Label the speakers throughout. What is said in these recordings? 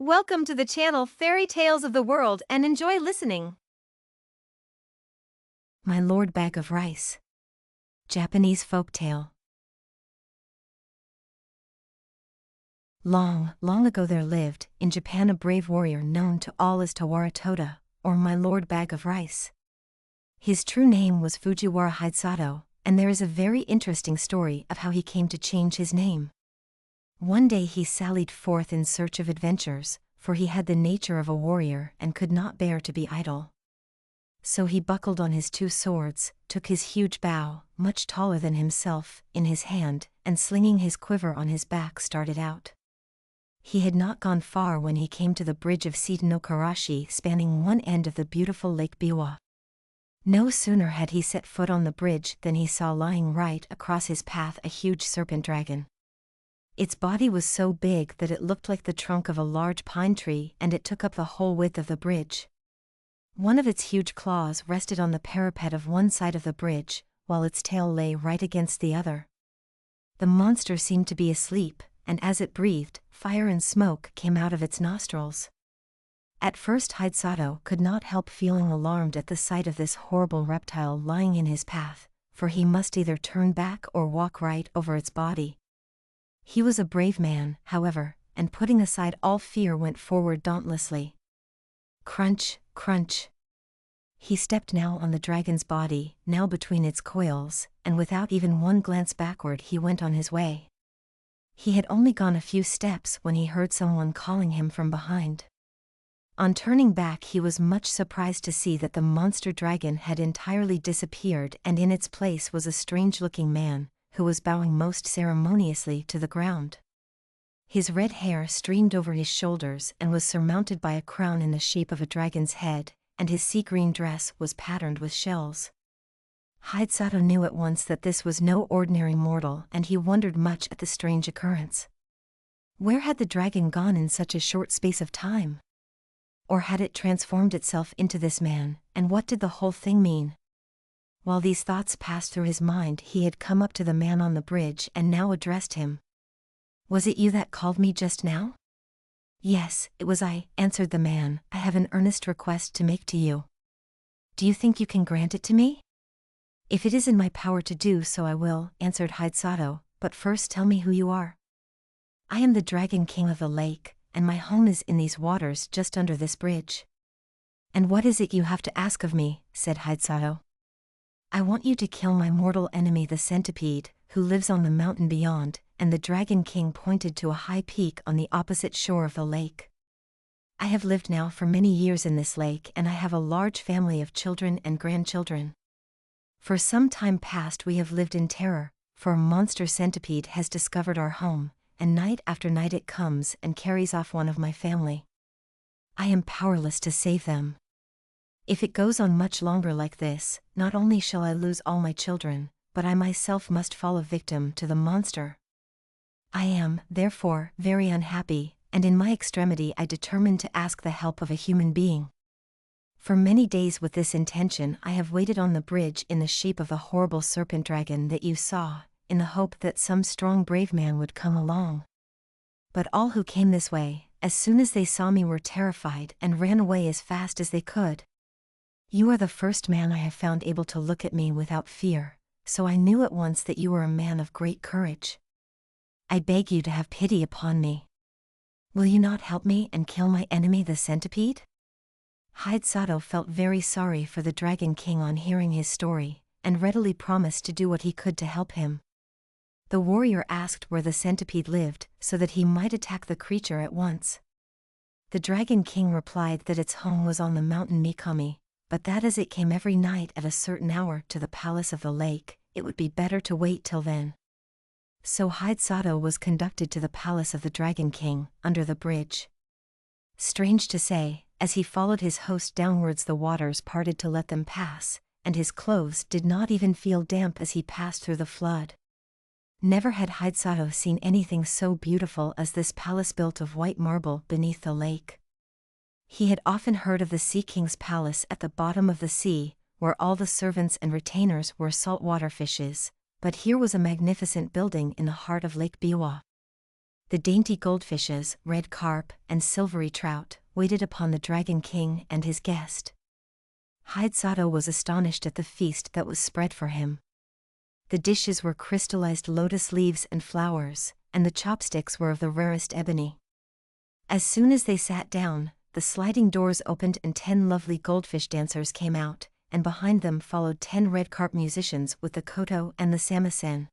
Speaker 1: Welcome to the channel Fairy Tales of the World and enjoy listening.
Speaker 2: My Lord Bag of Rice. Japanese folktale. Long, long ago there lived, in Japan, a brave warrior known to all as Tawara Toda, or My Lord Bag of Rice. His true name was Fujiwara Hidesato, and there is a very interesting story of how he came to change his name. One day he sallied forth in search of adventures, for he had the nature of a warrior and could not bear to be idle. So he buckled on his 2 swords, took his huge bow, much taller than himself, in his hand, and slinging his quiver on his back started out. He had not gone far when he came to the bridge of Seita-no-Karashi, spanning one end of the beautiful Lake Biwa. No sooner had he set foot on the bridge than he saw lying right across his path a huge serpent dragon. Its body was so big that it looked like the trunk of a large pine tree, and it took up the whole width of the bridge. One of its huge claws rested on the parapet of one side of the bridge, while its tail lay right against the other. The monster seemed to be asleep, and as it breathed, fire and smoke came out of its nostrils. At first Hidesato could not help feeling alarmed at the sight of this horrible reptile lying in his path, for he must either turn back or walk right over its body. He was a brave man, however, and putting aside all fear went forward dauntlessly. Crunch, crunch. He stepped now on the dragon's body, now between its coils, and without even one glance backward he went on his way. He had only gone a few steps when he heard someone calling him from behind. On turning back he was much surprised to see that the monster dragon had entirely disappeared, and in its place was a strange-looking man, who was bowing most ceremoniously to the ground. His red hair streamed over his shoulders and was surmounted by a crown in the shape of a dragon's head, and his sea-green dress was patterned with shells. Hidesato knew at once that this was no ordinary mortal, and he wondered much at the strange occurrence. Where had the dragon gone in such a short space of time? Or had it transformed itself into this man, and what did the whole thing mean? While these thoughts passed through his mind, he had come up to the man on the bridge and now addressed him. "Was it you that called me just now?" "Yes, it was I," answered the man. "I have an earnest request to make to you. Do you think you can grant it to me?" "If it is in my power to do so I will," answered Hidesato, "but first tell me who you are." "I am the Dragon King of the lake, and my home is in these waters just under this bridge." "And what is it you have to ask of me?" said Hidesato. "I want you to kill my mortal enemy the centipede, who lives on the mountain beyond," and the Dragon King pointed to a high peak on the opposite shore of the lake. "I have lived now for many years in this lake, and I have a large family of children and grandchildren. For some time past we have lived in terror, for a monster centipede has discovered our home, and night after night it comes and carries off one of my family. I am powerless to save them. If it goes on much longer like this, not only shall I lose all my children, but I myself must fall a victim to the monster. I am, therefore, very unhappy, and in my extremity I determined to ask the help of a human being. For many days with this intention I have waited on the bridge in the shape of the horrible serpent dragon that you saw, in the hope that some strong brave man would come along. But all who came this way, as soon as they saw me, were terrified and ran away as fast as they could. You are the first man I have found able to look at me without fear, so I knew at once that you were a man of great courage. I beg you to have pity upon me. Will you not help me and kill my enemy the centipede?" Hidesato felt very sorry for the Dragon King on hearing his story, and readily promised to do what he could to help him. The warrior asked where the centipede lived, so that he might attack the creature at once. The Dragon King replied that its home was on the mountain Mikami, but that as it came every night at a certain hour to the palace of the lake, it would be better to wait till then. So Hidesato was conducted to the palace of the Dragon King, under the bridge. Strange to say, as he followed his host downwards the waters parted to let them pass, and his clothes did not even feel damp as he passed through the flood. Never had Hidesato seen anything so beautiful as this palace built of white marble beneath the lake. He had often heard of the Sea King's palace at the bottom of the sea, where all the servants and retainers were saltwater fishes, but here was a magnificent building in the heart of Lake Biwa. The dainty goldfishes, red carp, and silvery trout waited upon the Dragon King and his guest. Hidesato was astonished at the feast that was spread for him. The dishes were crystallized lotus leaves and flowers, and the chopsticks were of the rarest ebony. As soon as they sat down, the sliding doors opened and 10 lovely goldfish dancers came out, and behind them followed 10 red carp musicians with the koto and the samisen.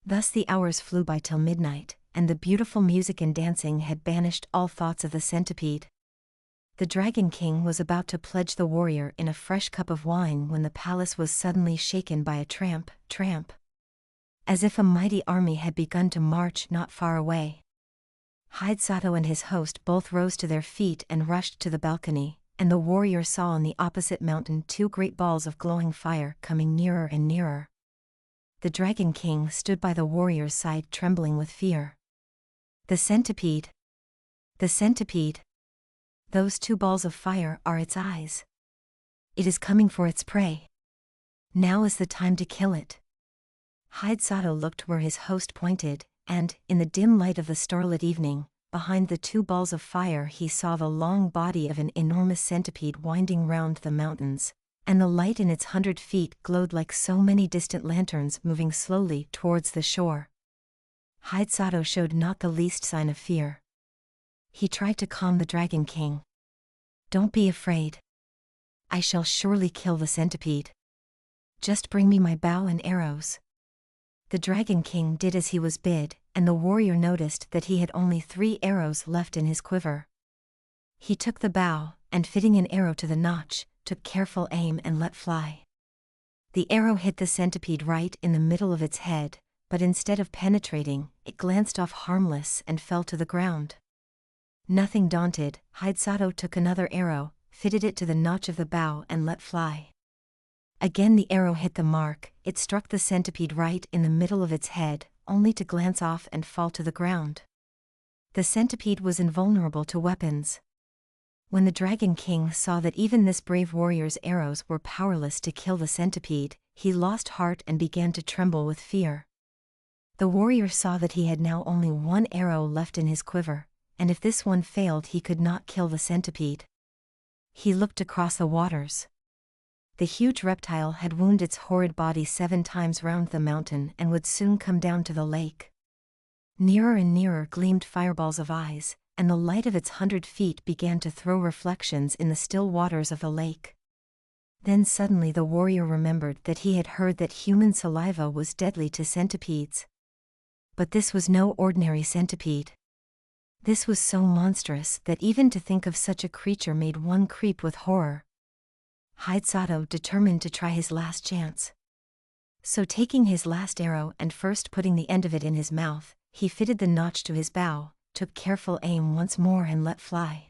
Speaker 2: Thus the hours flew by till midnight, and the beautiful music and dancing had banished all thoughts of the centipede. The Dragon King was about to pledge the warrior in a fresh cup of wine when the palace was suddenly shaken by a tramp, tramp. As if a mighty army had begun to march not far away. Hidesato and his host both rose to their feet and rushed to the balcony, and the warrior saw on the opposite mountain 2 great balls of glowing fire coming nearer and nearer. The Dragon King stood by the warrior's side trembling with fear. The centipede! The centipede! Those 2 balls of fire are its eyes. It is coming for its prey. Now is the time to kill it. Hidesato looked where his host pointed, and, in the dim light of the starlit evening, behind the 2 balls of fire he saw the long body of an enormous centipede winding round the mountains, and the light in its 100 feet glowed like so many distant lanterns moving slowly towards the shore. Hidesato showed not the least sign of fear. He tried to calm the Dragon King. Don't be afraid. I shall surely kill the centipede. Just bring me my bow and arrows. The Dragon King did as he was bid, and the warrior noticed that he had only 3 arrows left in his quiver. He took the bow, and fitting an arrow to the notch, took careful aim and let fly. The arrow hit the centipede right in the middle of its head, but instead of penetrating, it glanced off harmless and fell to the ground. Nothing daunted, Hidesato took another arrow, fitted it to the notch of the bow and let fly. Again the arrow hit the mark, it struck the centipede right in the middle of its head, only to glance off and fall to the ground. The centipede was invulnerable to weapons. When the Dragon King saw that even this brave warrior's arrows were powerless to kill the centipede, he lost heart and began to tremble with fear. The warrior saw that he had now only 1 arrow left in his quiver, and if this one failed he could not kill the centipede. He looked across the waters. The huge reptile had wound its horrid body 7 times round the mountain and would soon come down to the lake. Nearer and nearer gleamed fireballs of eyes, and the light of its 100 feet began to throw reflections in the still waters of the lake. Then suddenly the warrior remembered that he had heard that human saliva was deadly to centipedes. But this was no ordinary centipede. This was so monstrous that even to think of such a creature made one creep with horror. Hidesato determined to try his last chance. So taking his last arrow and first putting the end of it in his mouth, he fitted the notch to his bow, took careful aim once more and let fly.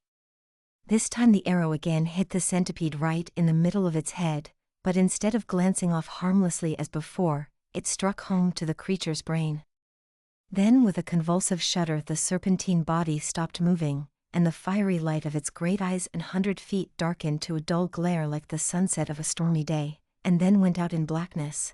Speaker 2: This time the arrow again hit the centipede right in the middle of its head, but instead of glancing off harmlessly as before, it struck home to the creature's brain. Then with a convulsive shudder the serpentine body stopped moving, and the fiery light of its great eyes and 100 feet darkened to a dull glare like the sunset of a stormy day, and then went out in blackness.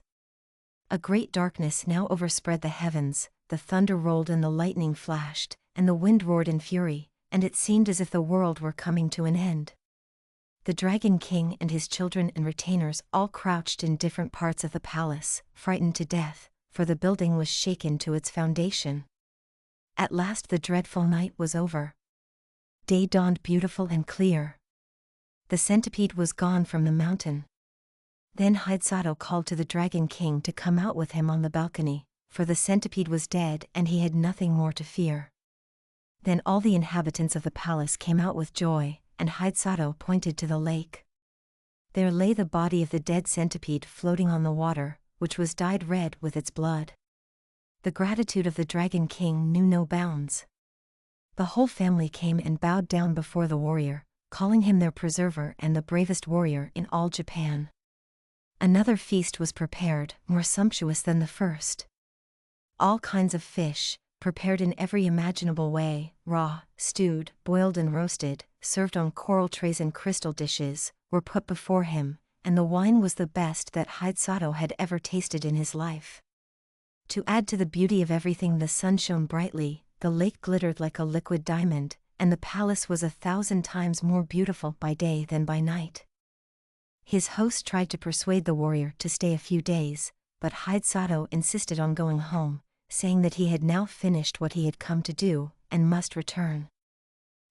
Speaker 2: A great darkness now overspread the heavens, the thunder rolled and the lightning flashed, and the wind roared in fury, and it seemed as if the world were coming to an end. The Dragon King and his children and retainers all crouched in different parts of the palace, frightened to death, for the building was shaken to its foundation. At last the dreadful night was over. Day dawned beautiful and clear. The centipede was gone from the mountain. Then Hidesato called to the Dragon King to come out with him on the balcony, for the centipede was dead and he had nothing more to fear. Then all the inhabitants of the palace came out with joy, and Hidesato pointed to the lake. There lay the body of the dead centipede floating on the water, which was dyed red with its blood. The gratitude of the Dragon King knew no bounds. The whole family came and bowed down before the warrior, calling him their preserver and the bravest warrior in all Japan. Another feast was prepared, more sumptuous than the first. All kinds of fish, prepared in every imaginable way, raw, stewed, boiled and roasted, served on coral trays and crystal dishes, were put before him, and the wine was the best that Hidesato had ever tasted in his life. To add to the beauty of everything the sun shone brightly, the lake glittered like a liquid diamond, and the palace was 1,000 times more beautiful by day than by night. His host tried to persuade the warrior to stay a few days, but Hidesato insisted on going home, saying that he had now finished what he had come to do, and must return.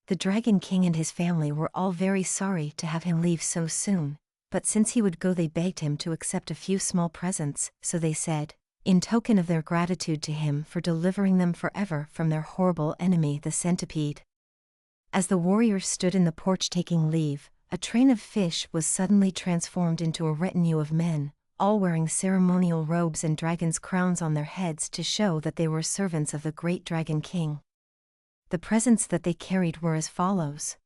Speaker 2: The Dragon King and his family were all very sorry to have him leave so soon, but since he would go they begged him to accept a few small presents, so they said, in token of their gratitude to him for delivering them forever from their horrible enemy the centipede. As the warriors stood in the porch taking leave, a train of fish was suddenly transformed into a retinue of men, all wearing ceremonial robes and dragons' crowns on their heads to show that they were servants of the great Dragon King. The presents that they carried were as follows.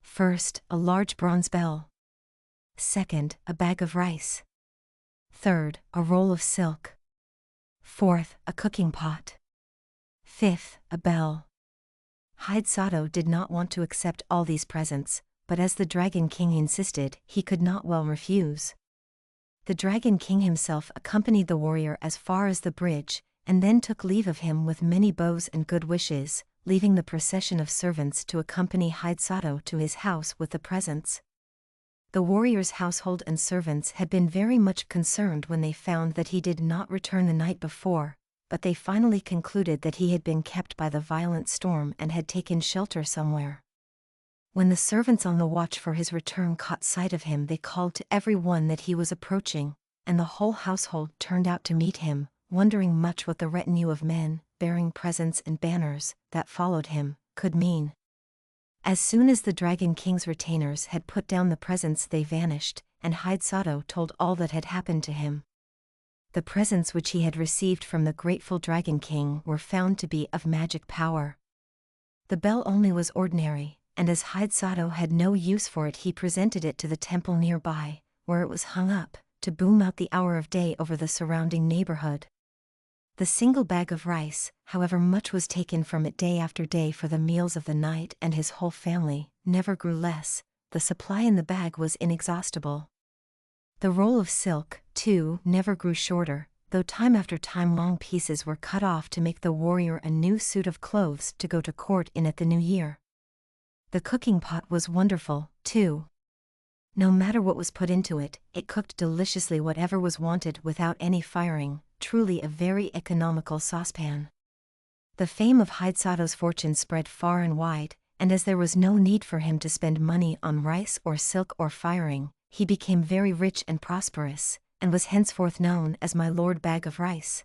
Speaker 2: First, a large bronze bell. Second, a bag of rice. Third, a roll of silk. Fourth, a cooking pot. Fifth, a bell. Hidesato did not want to accept all these presents, but as the Dragon King insisted, he could not well refuse. The Dragon King himself accompanied the warrior as far as the bridge, and then took leave of him with many bows and good wishes, leaving the procession of servants to accompany Hidesato to his house with the presents. The warrior's household and servants had been very much concerned when they found that he did not return the night before, but they finally concluded that he had been kept by the violent storm and had taken shelter somewhere. When the servants on the watch for his return caught sight of him, they called to everyone that he was approaching, and the whole household turned out to meet him, wondering much what the retinue of men, bearing presents and banners, that followed him, could mean. As soon as the Dragon King's retainers had put down the presents they vanished, and Hidesato told all that had happened to him. The presents which he had received from the grateful Dragon King were found to be of magic power. The bell only was ordinary, and as Hidesato had no use for it he presented it to the temple nearby, where it was hung up, to boom out the hour of day over the surrounding neighborhood. The single bag of rice, however much was taken from it day after day for the meals of the night and his whole family, never grew less. The supply in the bag was inexhaustible. The roll of silk, too, never grew shorter, though time after time long pieces were cut off to make the warrior a new suit of clothes to go to court in at the new year. The cooking pot was wonderful, too. No matter what was put into it, it cooked deliciously whatever was wanted without any firing, truly a very economical saucepan. The fame of Hidesato's fortune spread far and wide, and as there was no need for him to spend money on rice or silk or firing, he became very rich and prosperous, and was henceforth known as my Lord Bag of Rice.